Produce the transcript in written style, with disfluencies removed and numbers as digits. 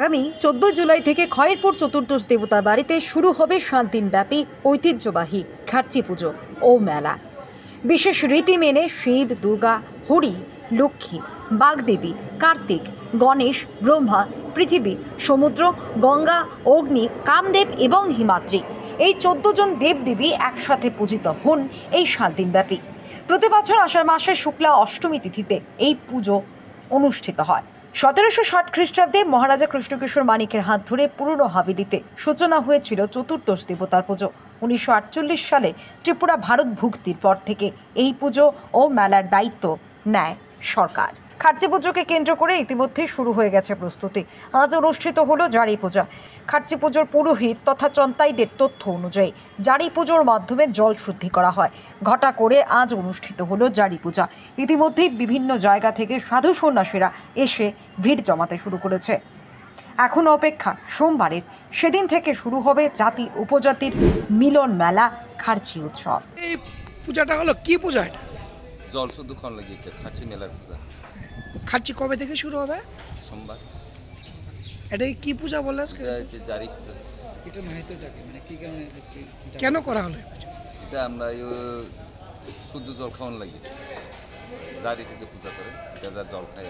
আগামী 14 জুলাই থেকে খয়েরপুর চতুর্দশ দেবতা বাড়িতে শুরু হবে 7 দিনব্যাপী ঐতিহ্যবাহী খার্চি পুজো ও মেলা। বিশেষ রীতি মেনে শিব, দুর্গা, হরি, লক্ষ্মী, বাগদেবী, কার্তিক, গণেশ, ব্রহ্মা, পৃথিবী, সমুদ্র, গঙ্গা, অগ্নি, কামদেব এবং হিমাদ্রি এই 14 জন দেবদেবী একসাথে পূজিত হন এই 7 দিনব্যাপী। প্রতি বছর আষাঢ় মাসের শুক্লা অষ্টমী তিথিতে এই পুজো অনুষ্ঠিত হয়। 1760 খ্রিস্টাব্দে মহারাজা কৃষ্ণকিশোর মানিকের হাত ধরে পুরনো হাভেলিতে সূচনা হয়েছিল চতুর্দশ দেবতার পুজো। 1948 সালে ত্রিপুরা ভারত ভুক্তির পর থেকে এই পুজো ও মেলার দায়িত্ব নেয় সরকার। খার্চি পুজোকে কেন্দ্র করে ইতিমধ্যে শুরু হয়ে গেছে প্রস্তুতি। আজ অনুষ্ঠিত হলো জারি পূজা। খার্চি পুজোর পুরোহিত তথা চন্তাইদের তথ্য অনুযায়ী জারি পুজোর মাধ্যমে জল শুদ্ধি করা হয়। ঘটা করে আজ অনুষ্ঠিত হলো জারি পূজা। ইতিমধ্যেই বিভিন্ন জায়গা থেকে সাধু সন্ন্যাসীরা এসে ভিড় জমাতে শুরু করেছে। এখন অপেক্ষা সোমবারের, সেদিন থেকে শুরু হবে জাতি উপজাতির মিলন মেলা খার্চি উৎসব। এই পূজাটা হলো কি পূজা? এটা জল শুদ্ধক্ষণ লাগিয়েছে খার্চি মেলার পূজা। খার্চি কবে থেকে শুরু হবে? সোমবার। এটা কি পূজা বললে? এটা হচ্ছে জারি পূজা। এটা মাহিতটাকে মানে কি কারণে কেন করা হলো? এটা আমরা শুদ্ধ জল খাওয়ান লাগে, জারি থেকে পূজা করে এটা জল খাই।